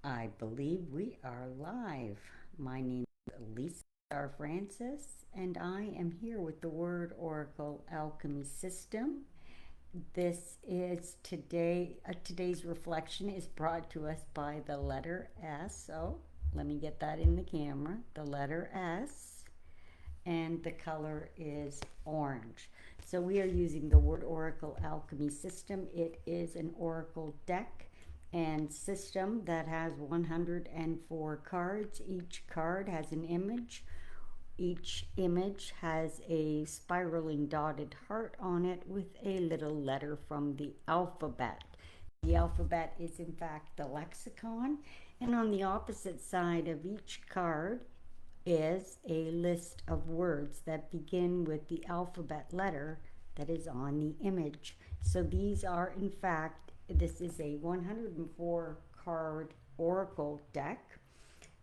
I believe we are live. My name is Lisa Starr Francis, and I am here with the Word Oracle Alchemy System. This is today's reflection is brought to us by the letter S. So let me get that in the camera. The letter S, and the color is orange. So we are using the Word Oracle Alchemy System. It is an oracle deck and system that has 104 cards. Each card has an image. Each image has a spiraling dotted heart on it with a little letter from the alphabet. The alphabet is in fact the lexicon, and on the opposite side of each card is a list of words that begin with the alphabet letter that is on the image. So these are in fact, this is a 104 card oracle deck,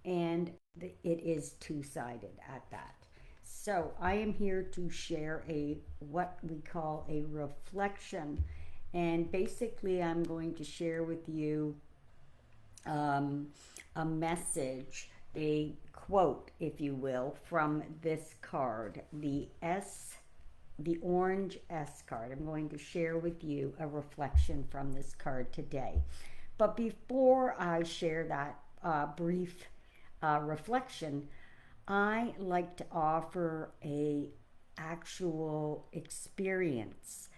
and it is two-sided at that. So I am here to share what we call a reflection, and basically I'm going to share with you a message, a quote, if you will, from this card, the orange S card. I'm going to share with you a reflection from this card today. But before I share that brief reflection, I like to offer a actual experience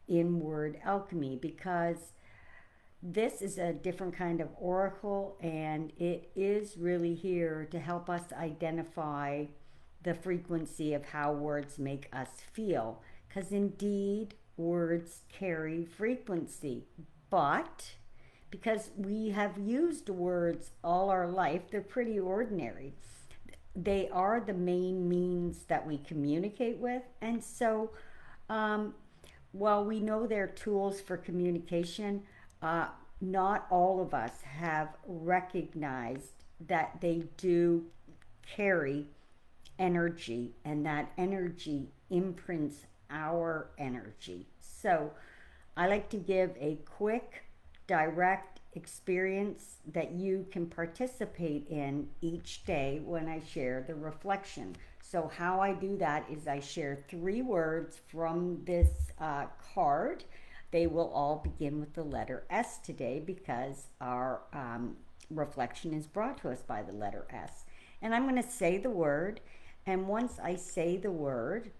in word alchemy, because this is a different kind of oracle, and it is really here to help us identify the frequency of how words make us feel, because indeed words carry frequency. But because we have used words all our life, they're pretty ordinary. They are the main means that we communicate with, and so while we know they're tools for communication, not all of us have recognized that they do carry energy, and that energy imprints our energy. So I like to give a quick, direct experience that you can participate in each day when I share the reflection. So how I do that is I share 3 words from this card. They will all begin with the letter S today, because our reflection is brought to us by the letter S. And I'm going to say the word, and once I say the word,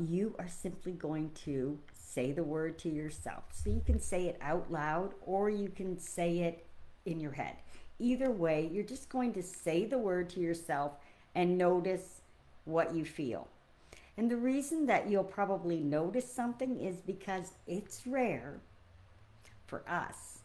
you are simply going to say the word to yourself. So you can say it out loud, or you can say it in your head. Either way, you're just going to say the word to yourself and notice what you feel. And the reason that you'll probably notice something is because it's rare for us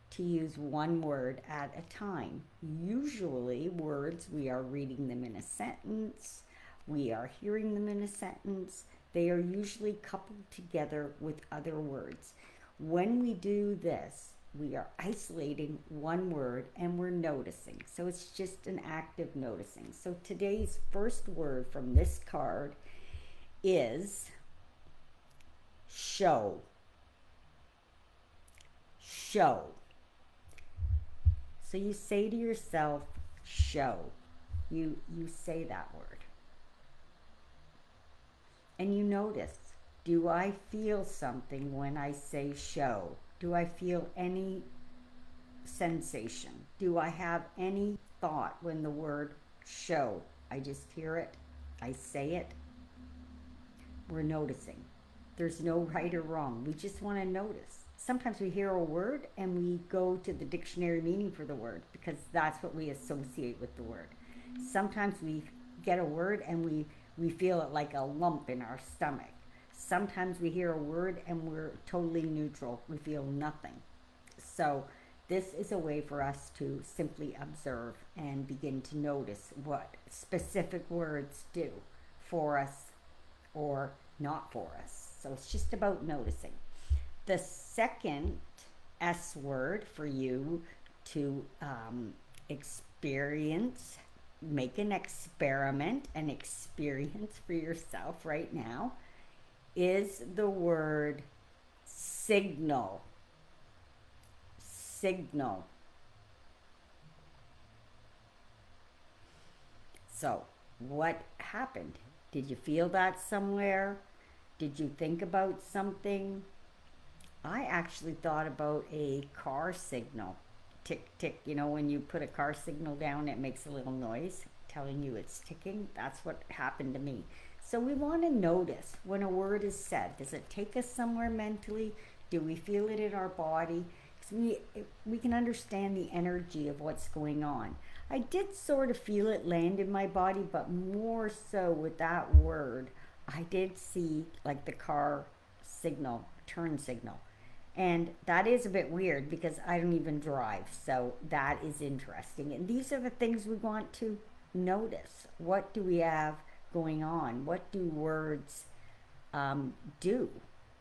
to use one word at a time. Usually words, we are reading them in a sentence, we are hearing them in a sentence. They are usually coupled together with other words. When we do this, we are isolating one word and we're noticing. So it's just an act of noticing. So today's first word from this card is show. Show. So you say to yourself, show. You say that word. And you notice, do I feel something when I say show? Do I feel any sensation? Do I have any thought when the word show? I just hear it, I say it. We're noticing. There's no right or wrong. We just want to notice. Sometimes we hear a word and we go to the dictionary meaning for the word, because that's what we associate with the word. Sometimes we get a word and we feel it like a lump in our stomach. Sometimes we hear a word and we're totally neutral. We feel nothing. So this is a way for us to simply observe and begin to notice what specific words do for us or not for us. So it's just about noticing. The second S word for you to experience, make an experiment, an experience for yourself right now, is the word signal. Signal. So, what happened? Did you feel that somewhere? Did you think about something? I actually thought about a car signal. Tick, tick. You know, when you put a car signal down, it makes a little noise telling you it's ticking. That's what happened to me. So we want to notice when a word is said. Does it take us somewhere mentally? Do we feel it in our body? 'Cause we can understand the energy of what's going on. I did sort of feel it land in my body, but more so with that word, I did see like the car signal, turn signal. And that is a bit weird because I don't even drive. So that is interesting. And these are the things we want to notice. What do we have going on? What do words do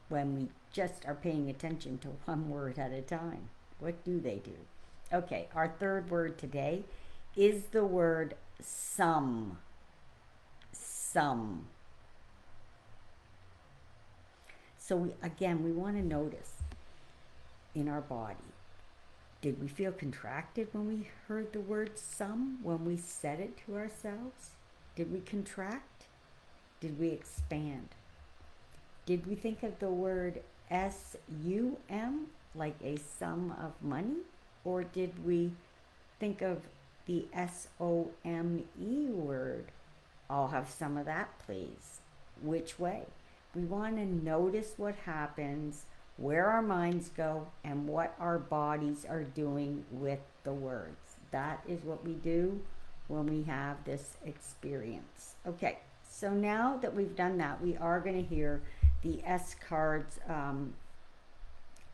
when we just are paying attention to one word at a time? What do they do? Okay, our third word today is the word some. Some. So we want to notice in our body. Did we feel contracted when we heard the word some, when we said it to ourselves? Did we contract? Did we expand? Did we think of the word S-U-M, like a sum of money? Or did we think of the S-O-M-E word? I'll have some of that, please. Which way? We want to notice what happens, where our minds go, and what our bodies are doing with the words. That is what we do when we have this experience. Okay, so now that we've done that, we are going to hear the S card's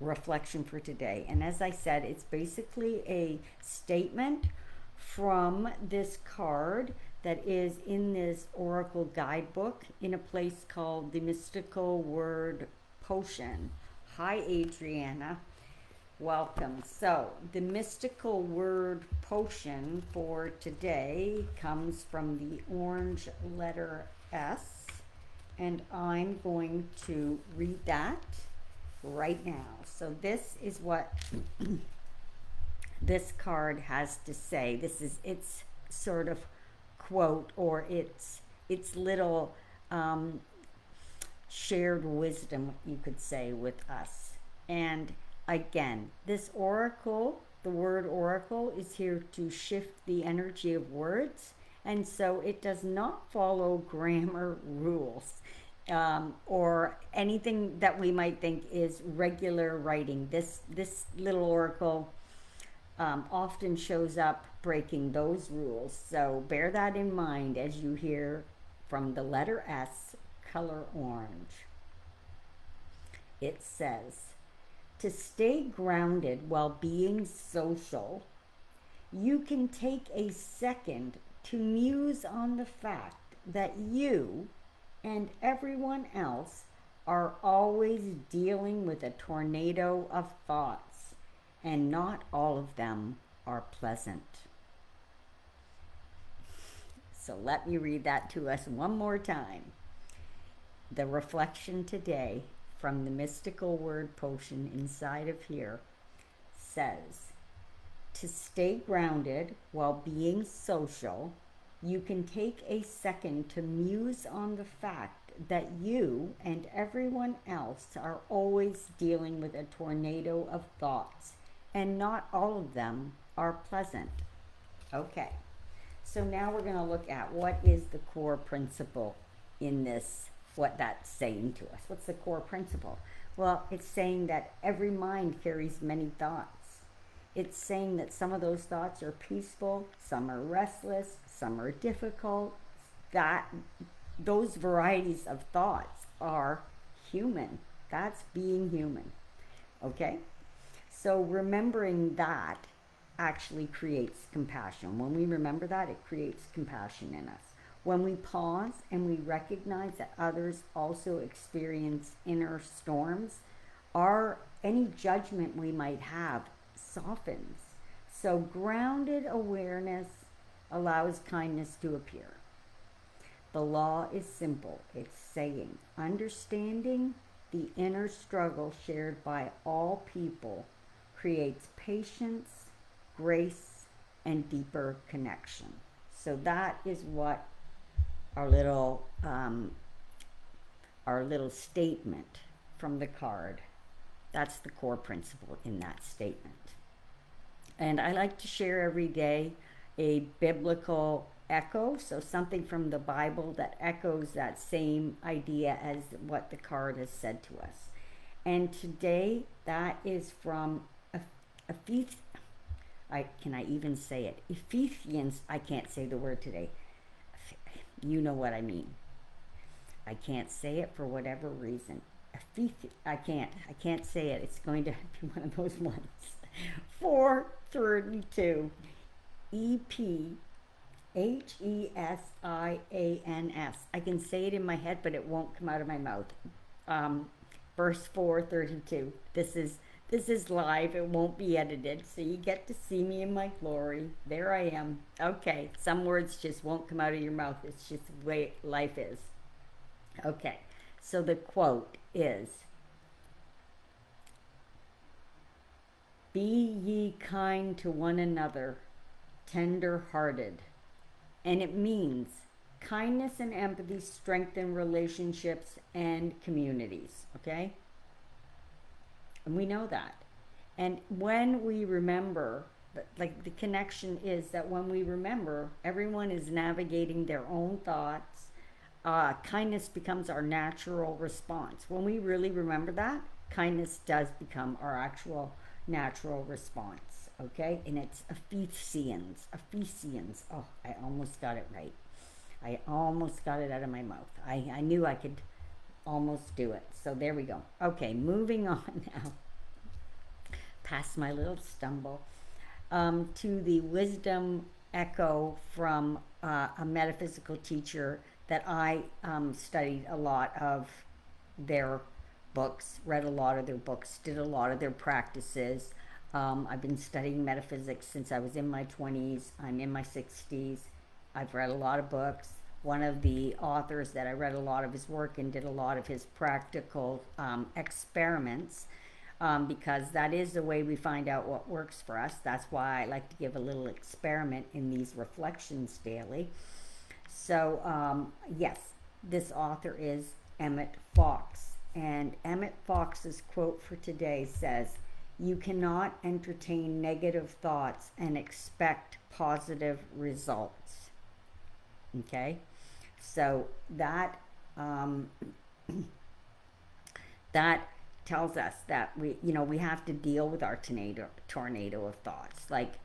reflection for today. And as I said, it's basically a statement from this card that is in this Oracle guidebook in a place called the Mystical Word Potion. Hi, Adriana. Welcome. So, the Mystical Word Potion for today comes from the orange letter S, and I'm going to read that right now. So, this is what this card has to say. This is its sort of quote, or its little shared wisdom, you could say, with us. And again, this oracle, the word oracle, is here to shift the energy of words, and so it does not follow grammar rules or anything that we might think is regular writing. This little oracle often shows up breaking those rules. So bear that in mind as you hear from the letter S, color orange. It says, to stay grounded while being social, you can take a second to muse on the fact that you and everyone else are always dealing with a tornado of thoughts, and not all of them are pleasant. So let me read that to us one more time. The reflection today from the Mystical Word Potion inside of here says, to stay grounded while being social, you can take a second to muse on the fact that you and everyone else are always dealing with a tornado of thoughts, and not all of them are pleasant. Okay, so now we're going to look at what is the core principle in this, what that's saying to us. What's the core principle? Well, it's saying that every mind carries many thoughts. It's saying that some of those thoughts are peaceful, some are restless, some are difficult. That those varieties of thoughts are human. That's being human. Okay? So remembering that actually creates compassion. When we remember that, it creates compassion in us. When we pause and we recognize that others also experience inner storms, any judgment we might have softens. So grounded awareness allows kindness to appear. The law is simple. It's saying, understanding the inner struggle shared by all people creates patience, grace, and deeper connection. So that is what our little statement from the card, that's the core principle in that statement. And I like to share every day a biblical echo, so something from the Bible that echoes that same idea as what the card has said to us. And today, that is from can I even say it? Ephesians, I can't say the word today. You know what I mean. I can't say it for whatever reason. I can't say it. It's going to be one of those ones. 432. EPHESIANS. I can say it in my head, but it won't come out of my mouth. Verse 432. This is live. It won't be edited, so you get to see me in my glory. There I am. Okay, some words just won't come out of your mouth. It's just the way life is. Okay, so the quote is, "Be ye kind to one another, tender-hearted." And it means kindness and empathy strengthen relationships and communities, okay? And we know that. And when we remember, like the connection is that when we remember, everyone is navigating their own thoughts, kindness becomes our natural response. When we really remember that, kindness does become our actual natural response, okay? And it's Ephesians. Oh, I almost got it right. I almost got it out of my mouth. I knew I could almost do it. So there we go. Okay, moving on now. Past my little stumble. To the wisdom echo from a metaphysical teacher that I studied a lot of their books, read a lot of their books, did a lot of their practices. I've been studying metaphysics since I was in my 20s. I'm in my 60s. I've read a lot of books. One of the authors that I read a lot of his work and did a lot of his practical experiments, because that is the way we find out what works for us. That's why I like to give a little experiment in these reflections daily. So, yes, this author is Emmett Fox. And Emmett Fox's quote for today says, "You cannot entertain negative thoughts and expect positive results." Okay? So that that tells us that we have to deal with our tornado of thoughts. Like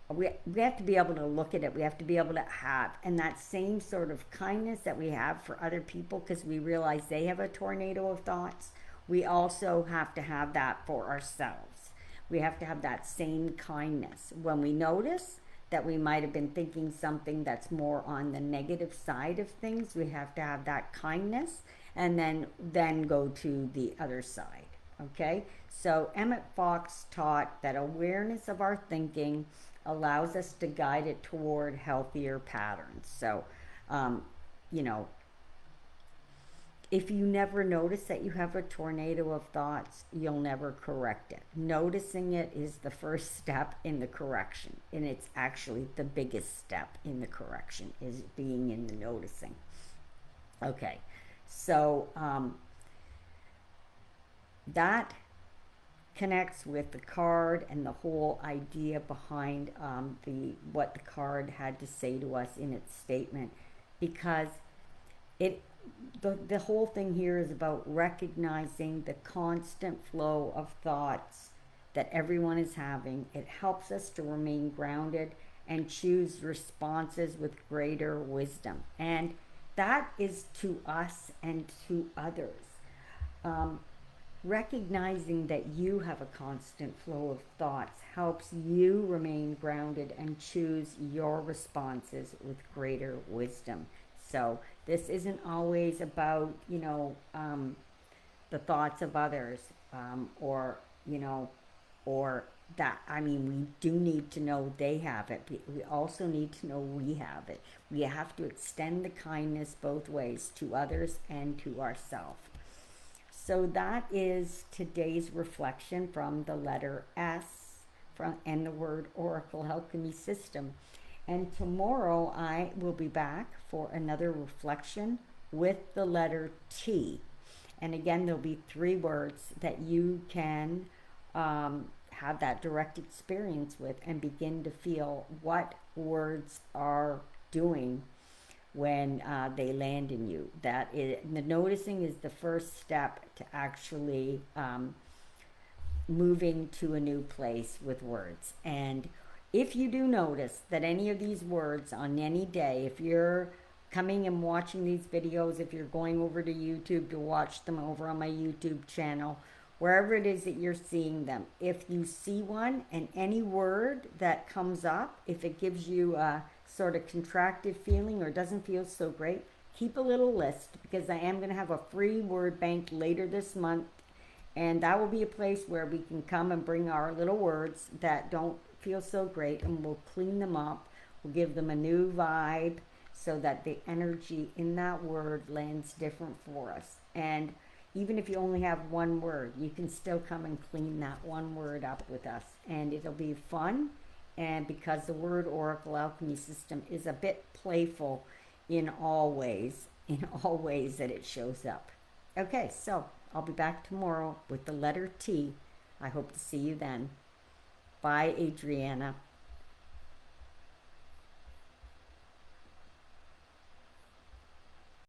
we have to be able to look at it. We have to be able to have, and that same sort of kindness that we have for other people because we realize they have a tornado of thoughts, we also have to have that for ourselves. We have to have that same kindness. When we notice that we might have been thinking something that's more on the negative side of things, we have to have that kindness and then go to the other side. Okay? So Emmett Fox taught that awareness of our thinking allows us to guide it toward healthier patterns. So, if you never notice that you have a tornado of thoughts, you'll never correct it. Noticing it is the first step in the correction, and it's actually the biggest step in the correction, is being in the noticing. Okay, so that connects with the card and the whole idea behind what the card had to say to us in its statement, because the whole thing here is about recognizing the constant flow of thoughts that everyone is having. It helps us to remain grounded and choose responses with greater wisdom, and that is to us and to others. Recognizing that you have a constant flow of thoughts helps you remain grounded and choose your responses with greater wisdom. So this isn't always about, the thoughts of others, or that. I mean, we do need to know they have it. We also need to know we have it. We have to extend the kindness both ways, to others and to ourselves. So that is today's reflection from the letter S and the Word Oracle Alchemy System. And tomorrow I will be back for another reflection with the letter T. And again, there'll be 3 words that you can have that direct experience with and begin to feel what words are doing when they land in you. That is, the noticing is the first step to actually moving to a new place with words. And if you do notice that any of these words on any day, if you're coming and watching these videos, if you're going over to YouTube to watch them over on my YouTube channel, wherever it is that you're seeing them, if you see one and any word that comes up, if it gives you a sort of contracted feeling or doesn't feel so great, keep a little list, because I am going to have a free word bank later this month, and that will be a place where we can come and bring our little words that don't feel so great, and we'll clean them up, we'll give them a new vibe so that the energy in that word lands different for us. And even if you only have one word, you can still come and clean that one word up with us, and it'll be fun. And because the Word Oracle Alchemy System is a bit playful in all ways that it shows up. Okay, so I'll be back tomorrow with the letter T. I hope to see you then. Bye, Adriana.